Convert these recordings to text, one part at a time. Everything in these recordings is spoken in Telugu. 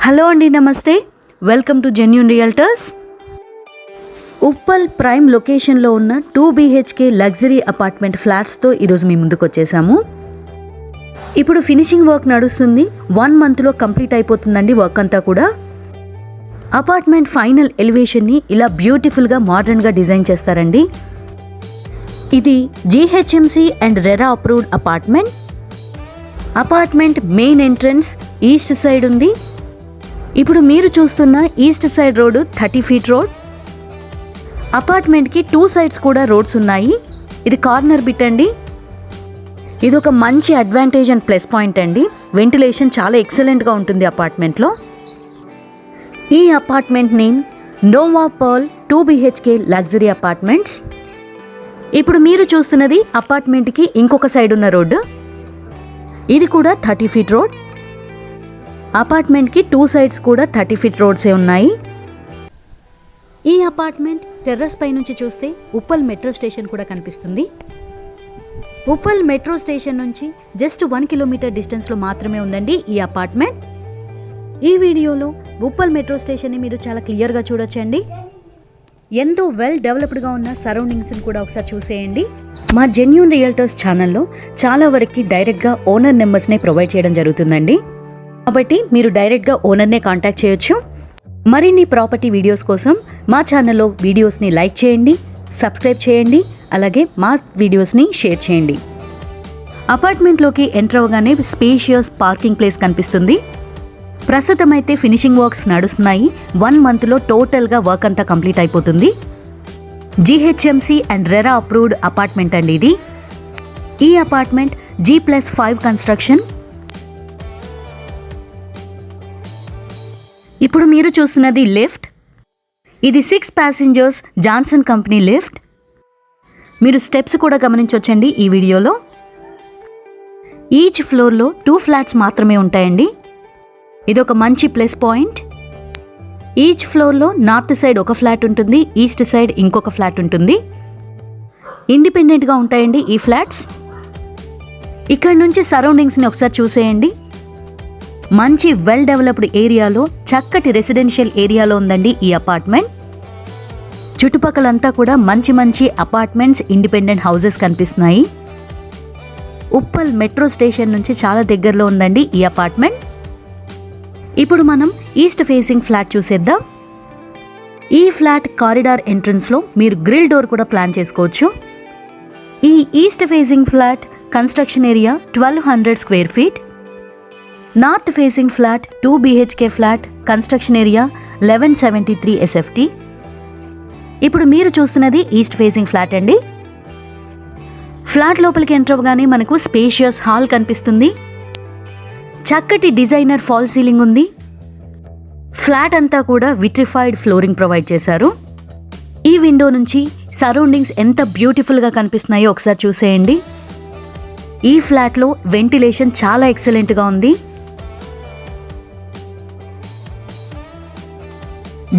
హలో అండి, నమస్తే. Welcome to genuine realtors. Uppal prime లొకేషన్లో ఉన్న 2 BHK లగ్జరీ అపార్ట్మెంట్ ఫ్లాట్స్తో ఈరోజు మీ ముందుకు వచ్చేసాము. ఇప్పుడు ఫినిషింగ్ వర్క్ నడుస్తుంది. 1 monthలో కంప్లీట్ అయిపోతుందండి వర్క్ అంతా కూడా. అపార్ట్మెంట్ ఫైనల్ ఎలివేషన్ని ఇలా బ్యూటిఫుల్గా మోడర్న్గా డిజైన్ చేస్తారండి. ఇది GHMC and RERA approved apartment. Apartment main entrance east side ఉంది. ఇప్పుడు మీరు చూస్తున్న east side road 30 feet road. అపార్ట్మెంట్కి 2 sides కూడా రోడ్స్ ఉన్నాయి. ఇది కార్నర్ బిట్ అండి. ఇది ఒక మంచి అడ్వాంటేజ్ అండ్ ప్లస్ పాయింట్ అండి. వెంటిలేషన్ చాలా ఎక్సలెంట్గా ఉంటుంది అపార్ట్మెంట్లో. ఈ apartment name Nova Pearl 2 BHK luxury apartments. ఇప్పుడు మీరు చూస్తున్నది అపార్ట్మెంట్కి ఇంకొక సైడ్ ఉన్న రోడ్డు. ఇది కూడా 30 feet రోడ్. అపార్ట్మెంట్కి 2 sides కూడా 30 feet రోడ్సే ఉన్నాయి. ఈ అపార్ట్మెంట్ టెర్రస్ పై నుంచి చూస్తే ఉప్పల్ మెట్రో స్టేషన్ కూడా కనిపిస్తుంది. ఉప్పల్ మెట్రో స్టేషన్ నుంచి జస్ట్ 1 kilometer డిస్టెన్స్లో మాత్రమే ఉందండి ఈ అపార్ట్మెంట్. ఈ వీడియోలో ఉప్పల్ మెట్రో స్టేషన్ని మీరు చాలా క్లియర్గా చూడొచ్చండి. ఎంతో వెల్ డెవలప్డ్గా ఉన్న సరౌండింగ్స్ని కూడా ఒకసారి చూసేయండి. మా జెన్యూన్ రియల్టర్స్ ఛానల్లో చాలా వరకు డైరెక్ట్గా ఓనర్ నెంబర్స్ని ప్రొవైడ్ చేయడం జరుగుతుందండి. కాబట్టి మీరు డైరెక్ట్గా ఓనర్నే కాంటాక్ట్ చేయొచ్చు. మరిన్ని ప్రాపర్టీ వీడియోస్ కోసం మా ఛానల్లో వీడియోస్ని లైక్ చేయండి, సబ్స్క్రైబ్ చేయండి, అలాగే మా వీడియోస్ని షేర్ చేయండి. అపార్ట్మెంట్లోకి ఎంటర్ అవ్వగానే స్పేషియస్ పార్కింగ్ ప్లేస్ కనిపిస్తుంది. ప్రస్తుతం అయితే ఫినిషింగ్ వర్క్స్ నడుస్తున్నాయి. 1 monthలో టోటల్గా వర్క్ అంతా కంప్లీట్ అయిపోతుంది. GHMC and RERA approved apartment అండి ఇది. ఈ అపార్ట్మెంట్ G+5 కన్స్ట్రక్షన్. ఇప్పుడు మీరు చూస్తున్నది లిఫ్ట్. ఇది 6 passengers జాన్సన్ కంపెనీ లిఫ్ట్. మీరు స్టెప్స్ కూడా గమనించవచ్చండి ఈ వీడియోలో. ఈచ్ ఫ్లోర్లో 2 flats మాత్రమే ఉంటాయండి. ఇది ఒక మంచి ప్లస్ పాయింట్. ఈచ్ ఫ్లోర్లో నార్త్ సైడ్ ఒక ఫ్లాట్ ఉంటుంది, ఈస్ట్ సైడ్ ఇంకొక ఫ్లాట్ ఉంటుంది. ఇండిపెండెంట్గా ఉంటాయండి ఈ ఫ్లాట్స్. ఇక్కడ నుంచి సరౌండింగ్స్ని ఒకసారి చూసేయండి. మంచి వెల్ డెవలప్డ్ ఏరియాలో, చక్కటి రెసిడెన్షియల్ ఏరియాలో ఉందండి ఈ అపార్ట్మెంట్. చుట్టుపక్కలంతా కూడా మంచి మంచి అపార్ట్మెంట్స్, ఇండిపెండెంట్ హౌసెస్ కనిపిస్తున్నాయి. ఉప్పల్ మెట్రో స్టేషన్ నుంచి చాలా దగ్గరలో ఉందండి ఈ అపార్ట్మెంట్. ఇప్పుడు మనం ఈస్ట్ ఫేసింగ్ ఫ్లాట్ చూసేద్దాం. ఈ ఫ్లాట్ కారిడార్ ఎంట్రన్స్లో మీరు గ్రిల్ డోర్ కూడా ప్లాన్ చేసుకోవచ్చు. ఈ east facing flat construction area 1200 square feet. North facing flat 2 BHK flat construction area 1173 SFT. ఇప్పుడు మీరు చూస్తున్నది ఈస్ట్ ఫేసింగ్ ఫ్లాట్ అండి. ఫ్లాట్ లోపలికి ఎంటర్ అవ్వగానే మనకు స్పేషియస్ హాల్ కనిపిస్తుంది. చక్కటి డిజైనర్ ఫాల్ సీలింగ్ ఉంది. ఫ్లాట్ అంతా కూడా విట్రిఫైడ్ ఫ్లోరింగ్ ప్రొవైడ్ చేశారు. ఈ విండో నుంచి సరౌండింగ్స్ ఎంత బ్యూటిఫుల్గా కనిపిస్తున్నాయో ఒకసారి చూసేయండి. ఈ ఫ్లాట్లో వెంటిలేషన్ చాలా ఎక్సలెంట్గా ఉంది.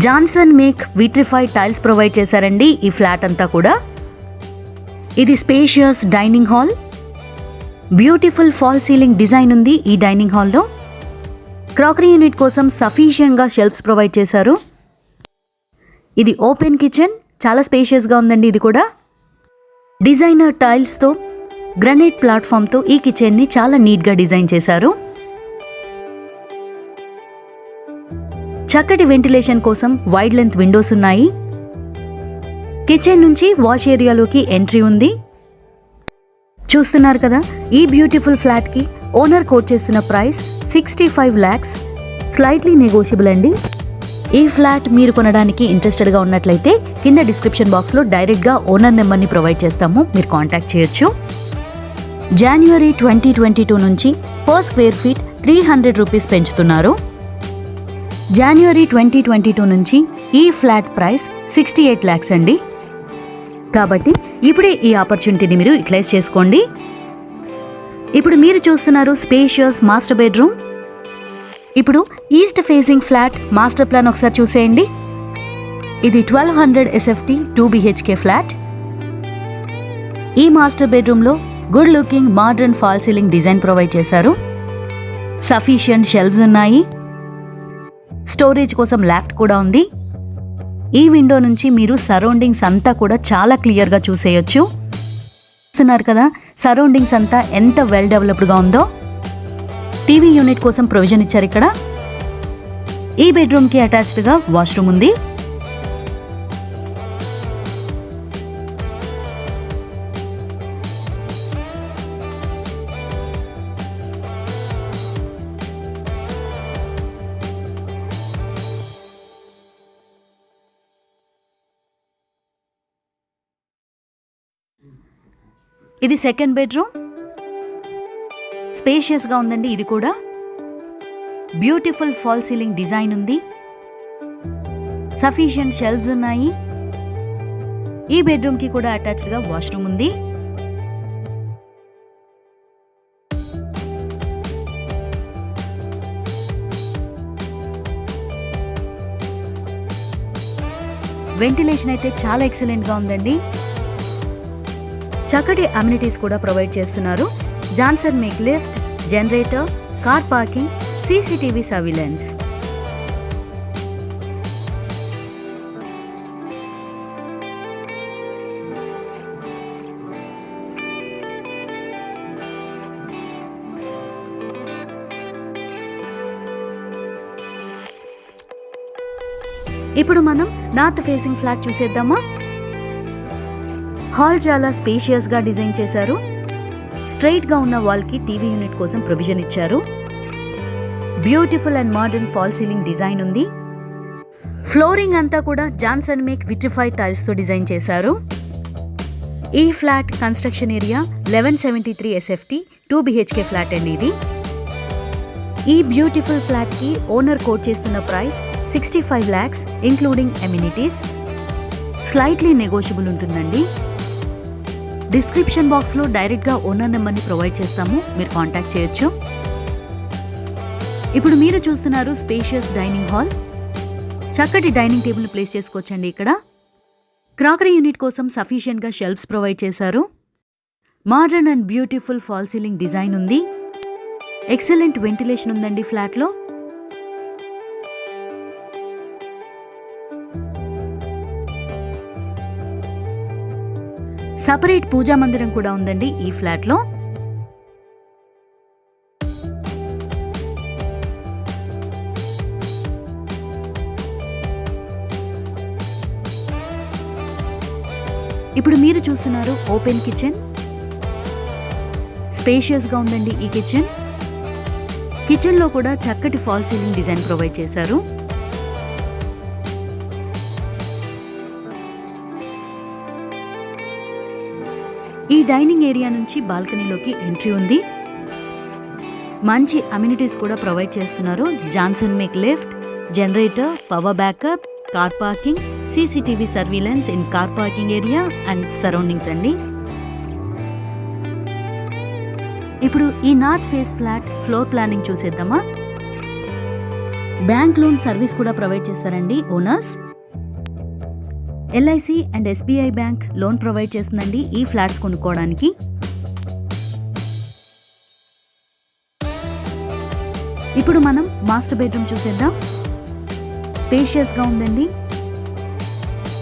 Johnson make vitrified tiles provide చేశారండి ఈ ఫ్లాట్ అంతా కూడా. ఇది spacious dining hall. Beautiful fall ceiling design ఉంది ఈ డైనింగ్ హాల్లో. క్రాకరీ యూనిట్ కోసం సఫిషియెంట్గా షెల్ఫ్స్ ప్రొవైడ్ చేశారు. ఇది ఓపెన్ కిచెన్, చాలా స్పేషియస్గా ఉందండి. ఇది కూడా డిజైనర్ టైల్స్తో, గ్రనైట్ ప్లాట్ఫామ్తో ఈ కిచెన్ని చాలా నీట్గా డిజైన్ చేశారు. చక్కటి వెంటిలేషన్ కోసం వైడ్ లెంత్ విండోస్ ఉన్నాయి. కిచెన్ నుంచి వాష్ ఏరియాలోకి ఎంట్రీ ఉంది. చూస్తున్నారు కదా, ఈ బ్యూటిఫుల్ ఫ్లాట్కి ఓనర్ కోట్ చేస్తున్న ప్రైస్ 65 lakhs, స్లైట్లీ నెగోషియబుల్ అండి. ఈ ఫ్లాట్ మీరు కొనడానికి ఇంట్రెస్టెడ్గా ఉన్నట్లయితే కింద డిస్క్రిప్షన్ బాక్స్లో డైరెక్ట్గా ఓనర్ నెంబర్ని ప్రొవైడ్ చేస్తాము, మీరు కాంటాక్ట్ చేయొచ్చు. January 2022 నుంచి per square feet 300 rupees పెంచుతున్నారు. January 2022 నుంచి ఈ ఫ్లాట్ ప్రైస్ 68 lakhs అండి. కాబట్టి ఇప్పుడే ఈ ఆపర్చునిటీని మీరు యూటిలైజ్ చేసుకోండి. ఇప్పుడు మీరు చూస్తున్నారు స్పేషియస్ మాస్టర్ బెడ్రూమ్. ఇప్పుడు east facing flat master plan ఒకసారి చూసేయండి. ఇది 1200 SFT 2 BHK ఫ్లాట్. ఈ మాస్టర్ బెడ్రూమ్లో good looking modern fall ceiling design provide చేశారు. సఫిషియంట్ షెల్వ్స్ ఉన్నాయి. స్టోరేజ్ కోసం లాఫ్ట్ కూడా ఉంది. ఈ విండో నుంచి మీరు సరౌండింగ్స్ అంతా కూడా చాలా క్లియర్గా చూసేయొచ్చు. చూస్తున్నారు కదా సరౌండింగ్స్ అంతా ఎంత వెల్ డెవలప్డ్గా ఉందో. టీవీ యూనిట్ కోసం ప్రొవిజన్ ఇచ్చారు ఇక్కడ. ఈ బెడ్రూమ్కి అటాచ్డ్గా వాష్రూమ్ ఉంది. ఇది సెకండ్ బెడ్రూమ్. స్పేషియస్గా ఉందండి. ఇది కూడా బ్యూటిఫుల్ ఫాల్ సీలింగ్ డిజైన్ ఉంది. సఫిషియంట్ షెల్ఫ్స్ ఉన్నాయి. ఈ బెడ్రూమ్కి కూడా అటాచ్డ్గా వాష్రూమ్ ఉంది. వెంటిలేషన్ అయితే చాలా ఎక్సలెంట్గా ఉందండి. చక్కటి అమ్యూనిటీస్ కూడా ప్రొవైడ్ చేస్తున్నారు. Johnson make lift, generator, car parking, CCTV surveillance. ఇప్పుడు మనం నార్త్ ఫేసింగ్ ఫ్లాట్ చూసేద్దామా. హాల్ చాలా స్పేషియస్గా డిజైన్ చేశారు. స్ట్రైట్గా ఉన్న వాల్కి టీవీ యూనిట్ కోసం ప్రొవిజన్ ఇచ్చారు. Beautiful and modern fall ceiling design ఉంది. ఫ్లోరింగ్ అంతా కూడా జాన్సన్ మేక్ విట్రిఫైడ్ టైల్స్తో డిజైన్ చేశారు. ఈ flat construction area 1173 SFT 2 BHK flat అండి ఇది. ఈ బ్యూటిఫుల్ ఫ్లాట్కి ఓనర్ కోట్ చేస్తున్న price 65 lakhs including amenities. Slightly negotiable ఉంటుందండి. డిస్క్రిప్షన్ బాక్స్లో డైరెక్ట్గా ఓనర్ నెంబర్ని ప్రొవైడ్ చేస్తాము, మీరు కాంటాక్ట్ చేయొచ్చు. ఇప్పుడు మీరు చూస్తున్నారు స్పేషియస్ డైనింగ్ హాల్. చక్కటి డైనింగ్ టేబుల్ని ప్లేస్ చేసుకోవచ్చండి. ఇక్కడ క్రాకరీ యూనిట్ కోసం సఫిషియెంట్గా షెల్ఫ్స్ ప్రొవైడ్ చేశారు. Modern and beautiful fall ceiling design ఉంది. ఎక్సలెంట్ వెంటిలేషన్ ఉందండి ఫ్లాట్లో. సపరేట్ పూజా మందిరం కూడా ఉందండి ఈ ఫ్లాట్లో. ఇప్పుడు మీరు చూస్తున్నారు ఓపెన్ కిచెన్. స్పేషియస్గా ఉందండి ఈ కిచెన్. కిచెన్లో కూడా చక్కటి ఫాల్ సీలింగ్ డిజైన్ ప్రొవైడ్ చేశారు. ఈ డైనింగ్ ఏరియా నుంచి బాల్కనీలోకి ఎంట్రీ ఉంది. మంచి అమ్యూనిటీస్ కూడా ప్రొవైడ్ చేస్తున్నారు. Johnson make lift, generator, power backup, car parking, CCTV surveillance in car parking area and surroundings అండి. ఇప్పుడు ఈ north face flat floor planning చూసేద్దామా. బ్యాంక్ లోన్ సర్వీస్ కూడా ప్రొవైడ్ చేస్తారండి owners. LIC and SBI bank loan provide చేస్తుందండి ఈ ఫ్లాట్స్ కొనుక్కోవడానికి. ఇప్పుడు మనం మాస్టర్ బెడ్రూమ్ చూసేద్దాం. స్పేషియస్గా ఉందండి.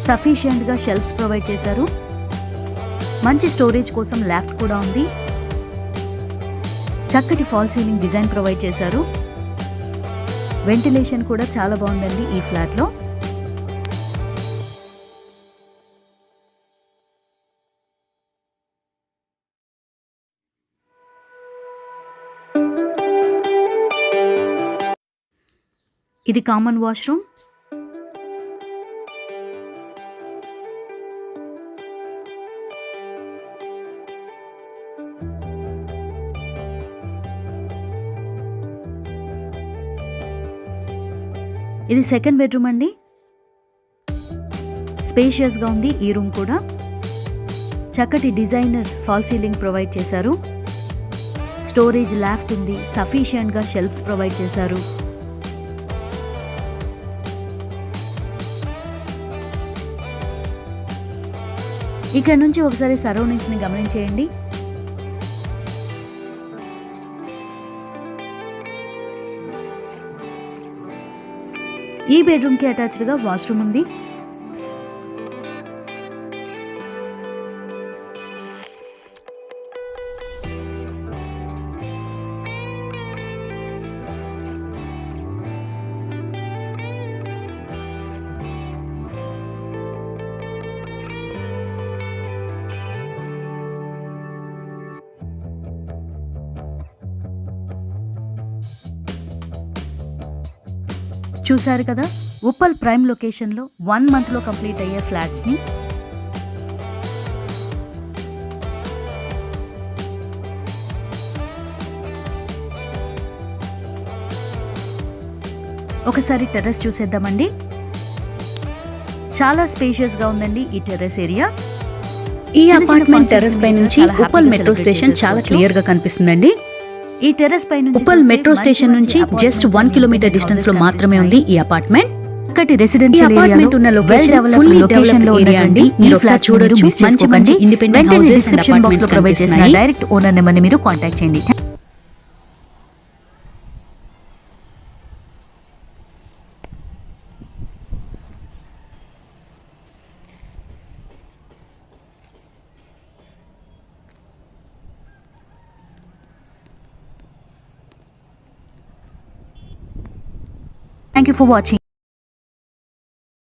సఫిషియెంట్గా షెల్ఫ్స్ ప్రొవైడ్ చేశారు. మంచి స్టోరేజ్ కోసం లాఫ్ట్ కూడా ఉంది. చక్కటి ఫాల్ సీలింగ్ డిజైన్ ప్రొవైడ్ చేశారు. వెంటిలేషన్ కూడా చాలా బాగుందండి ఈ ఫ్లాట్లో. ఇది కామన్ వాష్రూమ్. ఇది సెకండ్ బెడ్రూమ్ అండి. స్పేషియస్గా ఉంది ఈ రూమ్ కూడా. చక్కటి డిజైనర్ ఫాల్ సీలింగ్ ప్రొవైడ్ చేశారు. స్టోరేజ్ లాఫ్ట్ ఉంది. సఫిషియెంట్గా షెల్ఫ్స్ ప్రొవైడ్ చేశారు. ఇక్కడ నుంచి ఒకసారి సరౌండింగ్స్ని గమనించేయండి. ఈ బెడ్రూమ్కి అటాచ్డ్గా వాష్రూమ్ ఉంది. చూశారు కదా, ఉప్పల్ ప్రైమ్ లొకేషన్లో 1 మంత్లో కంప్లీట్ అయ్యే ఫ్లాట్స్ని. ఒకసారి టెర్రస్ చూసేద్దామండి. చాలా స్పేషియస్గా ఉందండి ఈ టెర్రస్ ఏరియా. ఈ అపార్ట్మెంట్ టెర్రస్ పై నుంచి ఉప్పల్ మెట్రో స్టేషన్ చాలా క్లియర్గా కనిపిస్తుందండి. ఈ టెర్రస్ పై నుంచి ఉప్పల్ మెట్రో స్టేషన్ నుంచి జస్ట్ 1 కిలోమీటర్ డిస్టెన్స్ లో మాత్రమే ఉంది ఈ అపార్ట్మెంట్. ఒకటి రెసిడెన్షియల్ ఏరియా ఉన్న లొకేషన్ ఫుల్లీ డెవలప్డ్ ఏరియా అండి. మీరు ఒకసారి చూడొచ్చు. మంచి ఇండిపెండెంట్ హౌసెస్ డిస్క్రిప్షన్ బాక్స్ లో ప్రొవైడ్ చేసిన డైరెక్ట్ ఓనర్ నెంబర్ని మీరు కాంటాక్ట్ చేయండి. Thank you for watching.